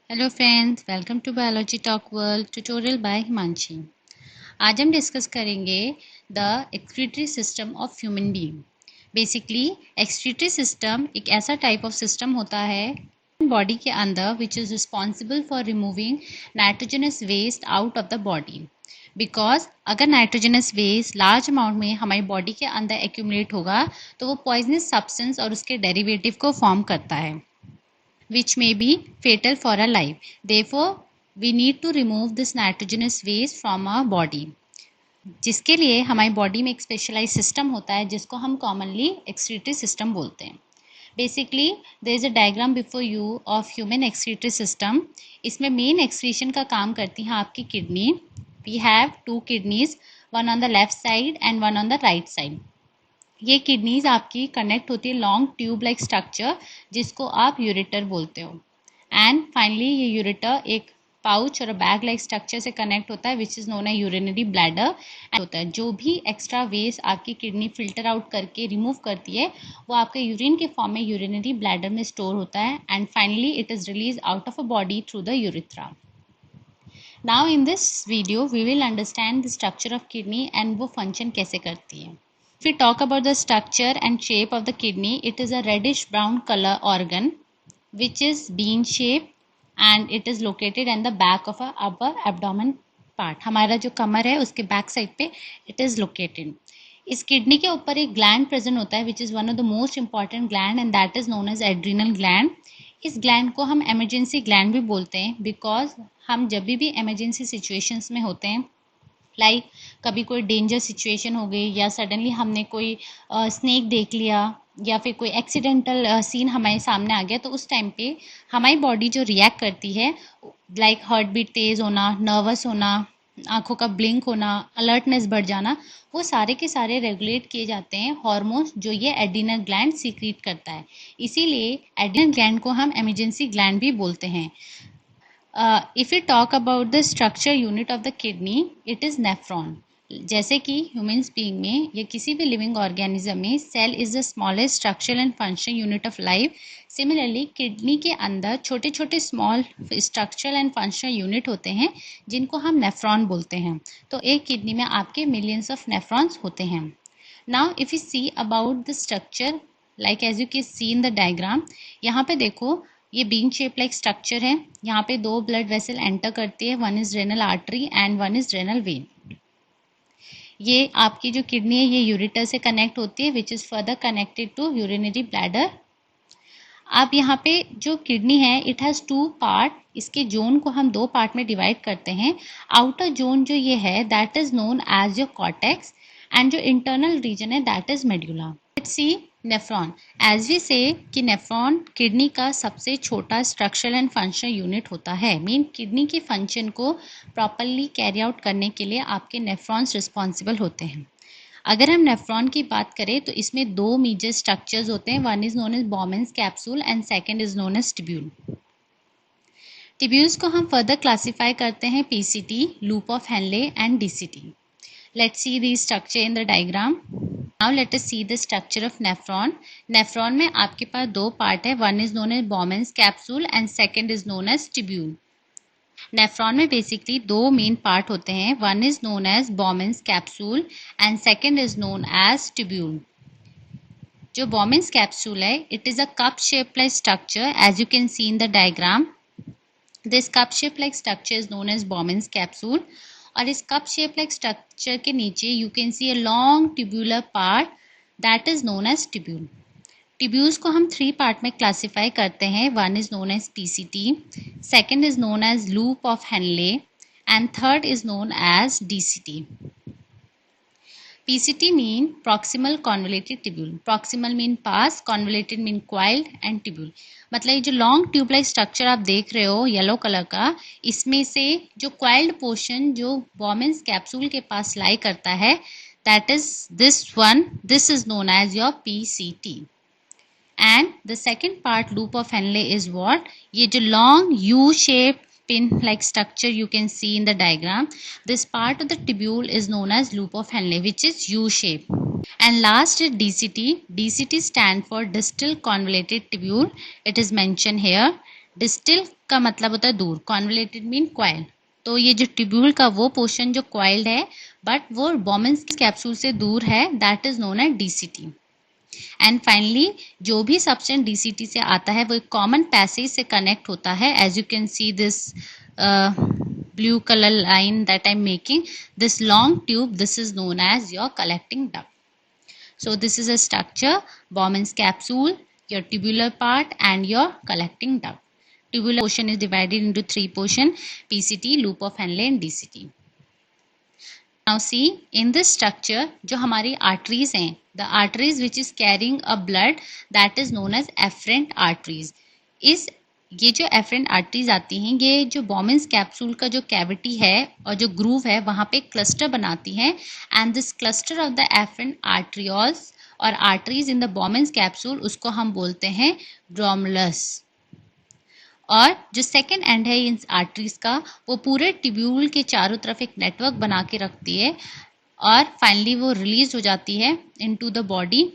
Hello friends, welcome to biology talk world tutorial by Himanshi. आज हम discuss करेंगे the excretory system of human being. Basically excretory system एक ऐसा type of system होता है body के अंदर which is responsible for removing nitrogenous waste out of the body. Because अगर नाइट्रोजनस वेस्ट लार्ज अमाउंट में हमारी बॉडी के अंदर एक्यूमुलेट होगा तो वो पॉइजनस सब्सटेंस और उसके डेरिवेटिव को फॉर्म करता है which may be fatal for our life. Therefore, we need to remove this nitrogenous waste from our body. जिसके लिए हमारी बॉडी में एक स्पेशलाइज सिस्टम होता है जिसको हम कॉमनली एक्सक्रीटरी सिस्टम बोलते हैं। Basically there is a diagram before you of human excretory system. इसमें मेन एक्सक्रीशन का काम करती हैं आपकी kidney. We have 2 kidneys, one on the left side and one on the right side. ये kidneys आपकी कनेक्ट होती है लॉन्ग ट्यूब लाइक स्ट्रक्चर जिसको आप यूरेटर बोलते हो। एंड फाइनली ये यूरेटर एक पाउच और बैग लाइक स्ट्रक्चर से कनेक्ट होता है विच इज़ नोन है यूरिनरी ब्लैडर होता है। जो भी एक्स्ट्रा वेस्ट आपकी किडनी फिल्टर आउट करके रिमूव करती है वो आपके यूरिन के फॉर्म में यूरिनरी ब्लैडर में स्टोर होता है and finally it is release out of a body through the urethra. Now in this video we will understand the structure of kidney and वो फंक्शन कैसे करती है। If we talk about the structure and shape of the kidney, it is a reddish brown color organ which is bean shaped and it is located in the back of our upper abdomen part. हमारा जो कमर है उसके back side पे it is located. इस किडनी के ऊपर एक ग्लैंड प्रेजेंट होता है which is one of the most important gland and that is known as adrenal gland. इस ग्लैंड को हम एमरजेंसी ग्लैंड भी बोलते हैं बिकॉज हम जब भी एमरजेंसी सिचुएशंस में होते हैं लाइक कभी कोई डेंजर सिचुएशन हो गई या सडनली हमने कोई स्नेक देख लिया या फिर कोई एक्सीडेंटल सीन हमारे सामने आ गया तो उस टाइम पे हमारी बॉडी जो रिएक्ट करती है लाइक हार्ट बीट तेज़ होना, नर्वस होना, आंखों का ब्लिंक होना, अलर्टनेस बढ़ जाना, वो सारे के सारे रेगुलेट किए जाते हैं हॉर्मोन्स जो ये एड्रीनल ग्लैंड सीक्रेट करता है। इसीलिए एड्रीनल ग्लैंड को हम इमरजेंसी ग्लैंड भी बोलते हैं। If we talk about the structure unit of the kidney, it is nephron. जैसे कि ह्यूमन्स बीइंग में या किसी भी लिविंग ऑर्गेनिज्म में cell is the smallest structural and function unit of life. Similarly kidney के अंदर छोटे छोटे small structural and functional unit होते हैं जिनको हम नेफ्रॉन बोलते हैं। तो एक किडनी में आपके मिलियंस ऑफ नेफ्रॉन्स होते हैं। Now if you see about the structure like as you can see in the diagram, यहाँ पे देखो ये बीन शेप लाइक स्ट्रक्चर है। यहाँ पे 2 ब्लड वेसल एंटर करती है, one is renal artery and one is renal vein. ये आपकी जो किडनी है ये यूरेटर से कनेक्ट होती है which is further connected to urinary bladder. अब यहाँ पे जो किडनी है इट हैज़ 2 पार्ट। इसके जोन को हम 2 पार्ट में डिवाइड करते हैं। आउटर जोन जो ये है that is known as your cortex and जो इंटरनल रीजन है that is medulla. Let's see nephron. As we say कि नेफ्रॉन किडनी का सबसे छोटा स्ट्रक्चरल एंड फंक्शनल यूनिट होता है। मीन किडनी के फंक्शन को प्रॉपरली कैरी आउट करने के लिए आपके नेफ्रॉन्स रिस्पॉन्सिबल होते हैं। अगर हम नेफ्रॉन की बात करें तो इसमें 2 मेजर स्ट्रक्चर्स होते हैं, one is known as Bowman's capsule and second is known as tubule. Tubules को हम फर्दर क्लासीफाई करते हैं PCT, loop of Henle and DCT. Let's see the structure in the diagram. Now let us see the structure of nephron. Nephron में आपके पास 2 part है, one is known as Bowman's capsule and second is known as tubule. Nephron में basically 2 main part होते हैं, one is known as Bowman's capsule and second is known as tubule. जो Bowman's capsule है it is a cup shape like structure as you can see in the diagram. This cup shape like structure is known as Bowman's capsule और इस cup shape like structure के नीचे you can see a long tubular part that is known as tubule. Tubules को हम 3 part में classify करते हैं, one is known as PCT, second is known as loop of Henle and third is known as DCT. PCT mean proximal convoluted tubule. Proximal mean पास, convoluted mean coiled and tubule. मतलब ये जो long tube like structure आप देख रहे हो yellow colour का, इसमें से जो क्वाइल्ड पोर्शन जो बॉमेंस कैप्सूल के पास लाई करता है that is this one, this is known as your PCT. And the second part loop of Henle is what? ये जो long U-shaped pin like structure you can see in the diagram, this part of the tubule is known as loop of Henle which is U-shaped. And last is DCT. DCT stand for distal convoluted tubule. It is mentioned here. Distal का मतलब होता है दूर, convoluted mean coil. तो ये जो tubule का वो पोर्शन जो क्वाइल्ड है बट वो बोमेन्स कैप्सूल से दूर है, that is known as DCT. And finally जो भी सब्सटेंस डीसीटी से आता है वो एक कॉमन पैसेज से कनेक्ट होता है। As you can see this blue color line that I'm making, this long tube, this is known as your collecting duct. So this is a structure, Bowman's capsule, your tubular part and your collecting duct. Tubular portion is divided into three portions, PCT, loop of Henle and DCT. Now see, in this structure, जो हमारी arteries हैं, the arteries which is carrying a blood, that is known as afferent arteries. ये जो efferent arteries आती हैं, ये जो Bowman's capsule का जो कैविटी है और जो ग्रूव है वहाँ पे क्लस्टर बनाती हैं, and this cluster of the efferent arterioles और arteries in the Bowman's capsule, उसको हम बोलते हैं ग्लोमेरुलस। और जो सेकेंड एंड है इन आर्टरीज का, वो पूरे ट्यूब्यूल के चारों तरफ एक नेटवर्क बना के रखती है और फाइनली वो रिलीज हो जाती है into the body,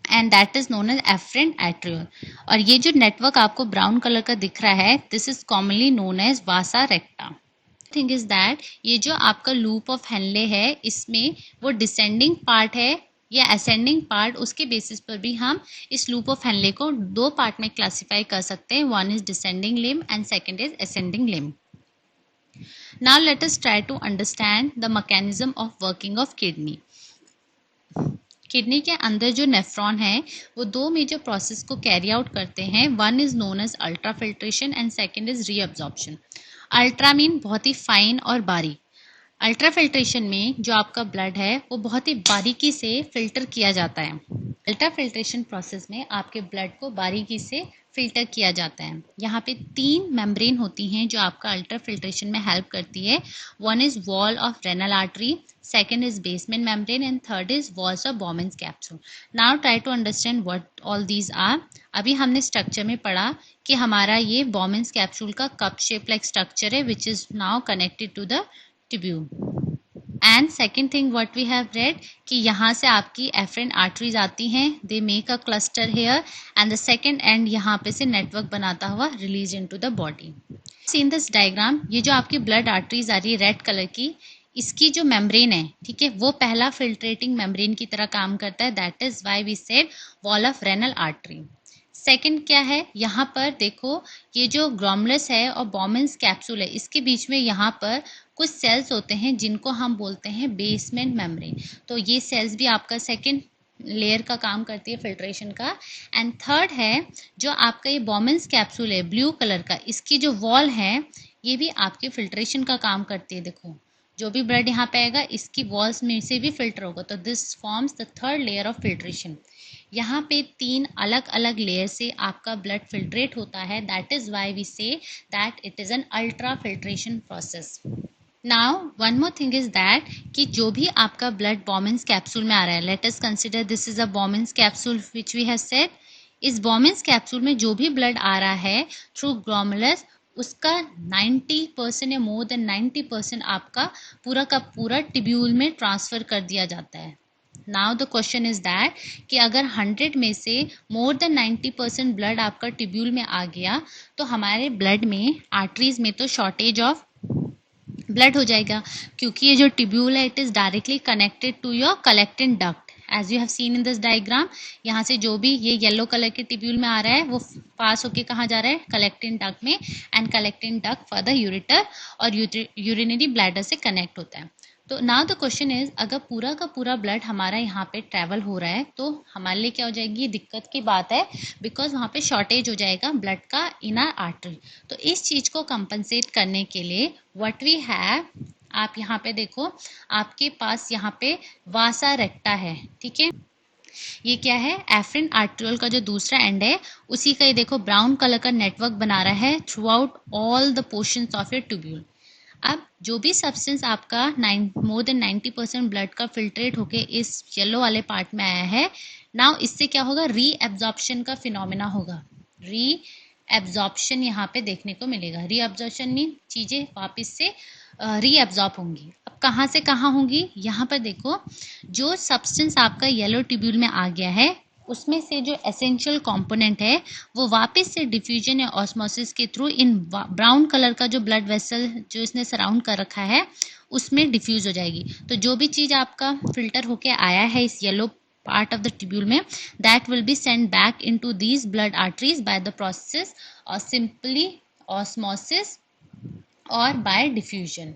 and that is known as efferent arteriole. और ये जो नेटवर्क आपको ब्राउन कलर का दिख रहा है, this is commonly known as vasa recta. Thing is that ये जो आपका लूप ऑफ हेनले है, इसमें वो डिसेंडिंग पार्ट है या असेंडिंग पार्ट, उसके बेसिस पर भी हम इस लूप ऑफ हेनले को दो पार्ट में क्लासिफाई कर सकते हैं। One is descending limb and second is ascending limb. Now let us try to understand the mechanism of working of kidney. Kidney के अंदर जो नेफ्रॉन है वो दो मेजर प्रोसेस को कैरी आउट करते हैं। One is known as ultra filtration and second is reabsorption. Ultra mean बहुत ही फाइन और बारीक। अल्ट्रा फिल्ट्रेशन में जो आपका ब्लड है वो बहुत ही बारीकी से फिल्टर किया जाता है। अल्ट्रा फिल्ट्रेशन प्रोसेस में आपके ब्लड को बारीकी से फिल्टर किया जाता है। यहाँ पे तीन मेम्ब्रेन होती हैं जो आपका अल्ट्रा फिल्ट्रेशन में हेल्प करती है। One is wall of renal artery, second is basement membrane and third is walls of Bowman's capsule. Now try to understand what all these are. अभी हमने स्ट्रक्चर में पढ़ा कि हमारा ये Bowman's capsule का cup shape like structure है which is now connected to the tubule. And second thing what we have read कि यहाँ से आपकी afferent arteries आती हैं, they make a cluster here and the second end यहाँ पे से network बनाता हुआ release into the body. See in this diagram, ये जो आपकी blood arteries आ रही है रेड कलर की, इसकी जो मेम्ब्रेन है, ठीक है, वो पहला फिल्ट्रेटिंग मेम्ब्रेन की तरह काम करता है। That is why we said wall of renal artery. Second क्या है, यहाँ पर देखो ये जो ग्लोमेरुलस है और बोमेन्स कैप्सूल है, इसके बीच में यहाँ पर कुछ सेल्स होते हैं जिनको हम बोलते हैं बेसमेंट मेम्ब्रेन। तो ये सेल्स भी आपका सेकंड लेयर का काम करती है फिल्ट्रेशन का। एंड थर्ड है जो आपका ये बोमेन्स कैप्सूल है ब्लू कलर का, इसकी जो वॉल है ये भी आपके फिल्ट्रेशन का काम करती है। देखो जो भी ब्लड यहाँ पे आएगा इसकी वॉल्स में से भी फिल्टर होगा, तो this forms the third layer of filtration. यहाँ पे तीन अलग अलग लेयर से आपका ब्लड फिल्ट्रेट होता है। That is why we say that it is an ultra filtration process. Now one more thing is that कि जो भी आपका ब्लड बोमेन्स कैप्सूल में आ रहा है, let us consider this is a Bowman's capsule which we have said. इस Bowman's capsule में जो भी ब्लड आ रहा है थ्रू ग्लोमेरुलस, उसका 90% या मोर देन 90% आपका पूरा का पूरा ट्यूब्यूल में ट्रांसफ़र कर दिया जाता है। Now the question is that कि अगर 100 में से मोर देन 90% ब्लड आपका ट्यूब्यूल में आ गया तो हमारे ब्लड में आर्टरीज में तो शॉर्टेज ऑफ ब्लड हो जाएगा, क्योंकि ये जो ट्यूब्यूल है it is directly connected to your collecting duct. As you have seen in this diagram, यहाँ से जो भी ये येलो कलर के ट्यूब्यूल में आ रहा है वो पास होके कहाँ जा रहा है, कलेक्टिंग डक्ट में, and collecting duct for the ureter और यूरिनरी ब्लैडर से कनेक्ट होता है। तो नाउ द क्वेश्चन इज, अगर पूरा का पूरा ब्लड हमारा यहाँ पे ट्रैवल हो रहा है तो हमारे लिए क्या हो जाएगी, दिक्कत की बात है, बिकॉज वहाँ पे शॉर्टेज हो जाएगा ब्लड का इन आर आर्टरी। तो इस चीज़ को कंपनसेट करने के लिए व्हाट वी हैव, आप यहाँ पे देखो आपके पास यहाँ पे वासा रेक्टा है, ठीक है। ये क्या है, एफरेंट आर्ट्रियोल का जो दूसरा एंड है उसी का ये देखो ब्राउन कलर का नेटवर्क बना रहा है through out all the portions of your tubule. अब जो भी सब्सटेंस आपका मोर देन 90% ब्लड का फिल्ट्रेट होके इस येलो वाले पार्ट में आया है, नाउ इससे क्या होगा, रीअब्जॉर्प्शन का फिनोमेना होगा। रीअब्जॉर्प्शन यहाँ पे देखने को मिलेगा। रीअब्जॉर्प्शन मीन चीज़ें वापस से रीअब्जॉर्ब होंगी। अब कहाँ से कहाँ होंगी, यहाँ पर देखो जो सब्सटेंस आपका येलो ट्यूब्यूल में आ गया है उसमें से जो एसेंशियल कंपोनेंट है वो वापस से डिफ्यूजन या ऑस्मोसिस के थ्रू इन ब्राउन कलर का जो ब्लड वेसल जो इसने सराउंड कर रखा है उसमें डिफ्यूज हो जाएगी। तो जो भी चीज़ आपका फिल्टर होके आया है इस yellow part of the tubule में, that will be sent back into these blood arteries by the process or simply osmosis or by diffusion.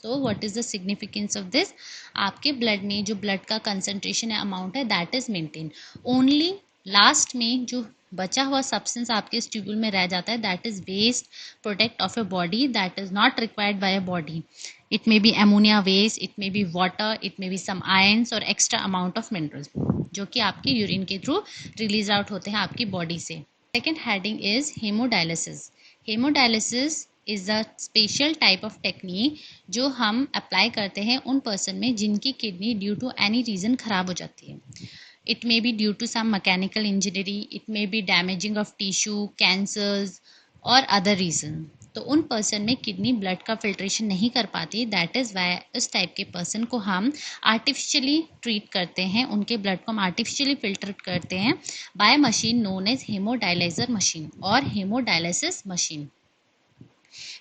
So what is the significance of this? आपके blood में जो blood का concentration है amount है that is maintain. Only last में जो बचा हुआ सब्सटेंस आपके इस ट्यूब्यूल में रह जाता है that is waste product of a body that is not required by a body. It may be ammonia waste, it may be water, it may be some ions और एक्स्ट्रा अमाउंट ऑफ मिनरल्स जो कि आपके urine के through release out होते हैं आपकी body से। Second heading is haemodialysis. Haemodialysis is a special type of technique जो हम अप्लाई करते हैं उन पर्सन में जिनकी kidney due to any reason ख़राब हो जाती है। It may be due to some mechanical injury, it may be damaging of tissue, cancers और अदर रीज़न। तो उन पर्सन में किडनी ब्लड का फिल्ट्रेशन नहीं कर पाती, दैट इज़ वाई उस टाइप के पर्सन को हम आर्टिफिशियली ट्रीट करते हैं, उनके ब्लड को हम आर्टिफिशियली फिल्टर करते हैं by machine known as haemodialyser machine और haemodialysis machine.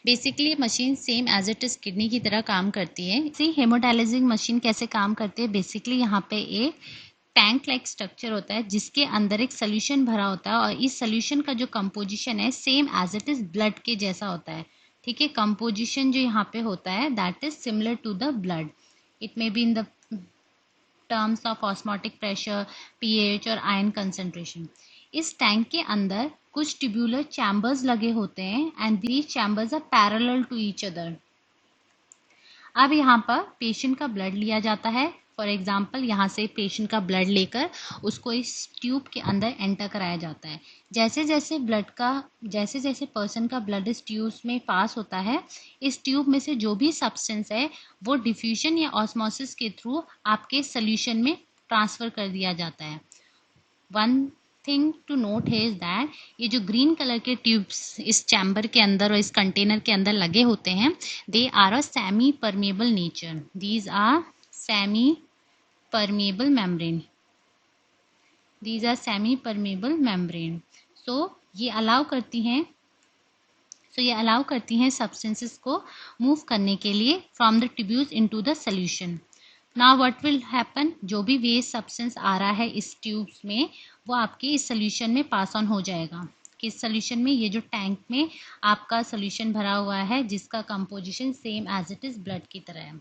Basically machine same as it is kidney की तरह काम करती है। इसी हेमोडायलिसिस मशीन कैसे काम करती है, बेसिकली यहाँ पे एक टैंक लाइक स्ट्रक्चर होता है जिसके अंदर एक सोल्यूशन भरा होता है और इस सोल्यूशन का जो कंपोजिशन है same as it is blood के जैसा होता है। ठीक है, कंपोजिशन जो यहाँ पे होता है that is similar to the blood. It may be in the terms of osmotic pressure, pH और आयन कंसंट्रेशन। इस टैंक के अंदर कुछ ट्यूब्यूलर चैम्बर्स लगे होते हैं and these chambers are parallel to each other. अब यहाँ पर पेशेंट का ब्लड लिया जाता है। फॉर एग्जाम्पल यहाँ से पेशेंट का ब्लड लेकर उसको इस ट्यूब के अंदर एंटर कराया जाता है। जैसे जैसे पर्सन का ब्लड इस ट्यूब में पास होता है, इस ट्यूब में से जो भी सब्सटेंस है वो डिफ्यूजन या ऑस्मोसिस के थ्रू आपके सोल्यूशन में ट्रांसफ़र कर दिया जाता है। वन थिंग टू नोट है इज दैट ये जो ग्रीन कलर के ट्यूब्स इस चैम्बर के अंदर और इस कंटेनर के अंदर लगे होते हैं they are a semi permeable nature. These are semi permeable membrane. These are semi permeable membrane. So ये अलाउ करती हैं सब्सटेंसेस को मूव करने के लिए from the tubules into the solution. Now what will happen, जो भी वेस्ट सब्सटेंस आ रहा है इस ट्यूब्स में वो आपके इस सोल्यूशन में पास ऑन हो जाएगा। किस सोल्यूशन में, ये जो टैंक में आपका सोल्यूशन भरा हुआ है जिसका composition same as it is blood की तरह है।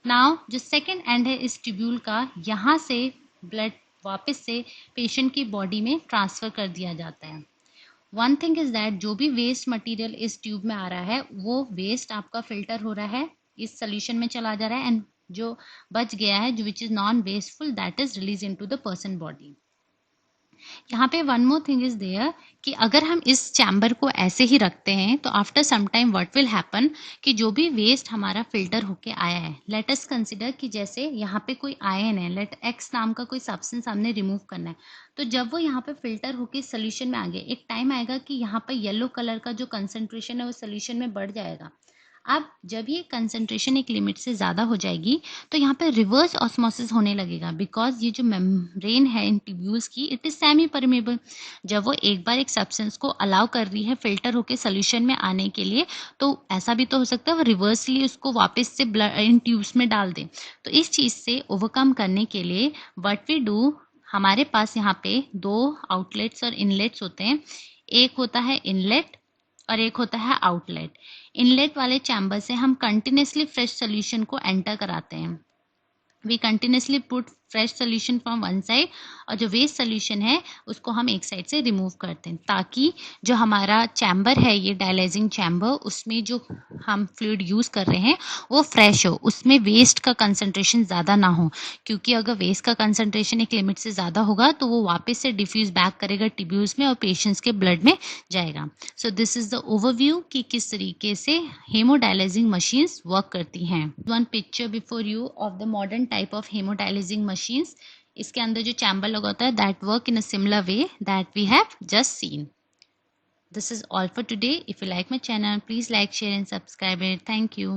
नाउ जो सेकेंड एंड है इस ट्यूब्यूल का, यहाँ से ब्लड वापस से पेशेंट की बॉडी में ट्रांसफ़र कर दिया जाता है। वन थिंग इज़ दैट जो भी वेस्ट मटेरियल इस ट्यूब में आ रहा है वो वेस्ट आपका फिल्टर हो रहा है, इस सोल्यूशन में चला जा रहा है एंड जो बच गया है जो which is non wasteful that is release into the person body. यहाँ पे one more thing is there कि अगर हम इस चैम्बर को ऐसे ही रखते हैं तो after some time what will happen कि जो भी वेस्ट हमारा फिल्टर होके आया है, लेट अस कंसिडर कि जैसे यहाँ पे कोई आयन है, लेट एक्स नाम का कोई सब्सटेंस हमने रिमूव करना है, तो जब वो यहाँ पे फिल्टर होके सोल्यूशन में आ गए एक टाइम आएगा कि यहाँ पे येलो कलर का जो कंसंट्रेशन है वो सोल्यूशन में बढ़ जाएगा। अब जब ये कंसंट्रेशन एक लिमिट से ज़्यादा हो जाएगी तो यहाँ पे रिवर्स ऑस्मोसिस होने लगेगा बिकॉज ये जो मेम्ब्रेन है इन ट्यूब्यूल्स की इट इज़ सेमी परमेबल। जब वो एक बार एक सब्सटेंस को अलाउ कर रही है फिल्टर होके सोल्यूशन में आने के लिए तो ऐसा भी तो हो सकता है वो रिवर्सली उसको वापस से ब्लड इन ट्यूब्स में डाल दे। तो इस चीज़ से ओवरकम करने के लिए व्हाट वी डू, हमारे पास यहाँ पे दो आउटलेट्स और इनलेट्स होते हैं। एक होता है इनलेट और एक होता है आउटलेट। इनलेट वाले चैम्बर से हम कंटिन्यूसली फ्रेश सोल्यूशन को एंटर कराते हैं। We continuously put fresh solution from one side और जो वेस्ट सोल्यूशन है उसको हम एक साइड से रिमूव करते हैं ताकि जो हमारा चैम्बर है ये डायलाइजिंग चैम्बर उसमें जो हम फ्लूइड यूज़ कर रहे हैं वो फ्रेश हो, उसमें वेस्ट का कंसंट्रेशन ज़्यादा ना हो, क्योंकि अगर वेस्ट का कंसंट्रेशन एक लिमिट से ज़्यादा होगा तो वो वापस से डिफ्यूज़ बैक करेगा ट्यूब्यूल्स में और पेशेंट्स के ब्लड में जाएगा। So this is the overview कि किस तरीके से हेमोडायलाइजिंग मशीन्स वर्क करती हैं। One picture before you of the modern type of haemodialysing machines. इसके अंदर जो चैम्बर लगा होता है that work in a similar way that we have just seen. This is all for today. If you like my channel, please like, share and subscribe it. Thank you.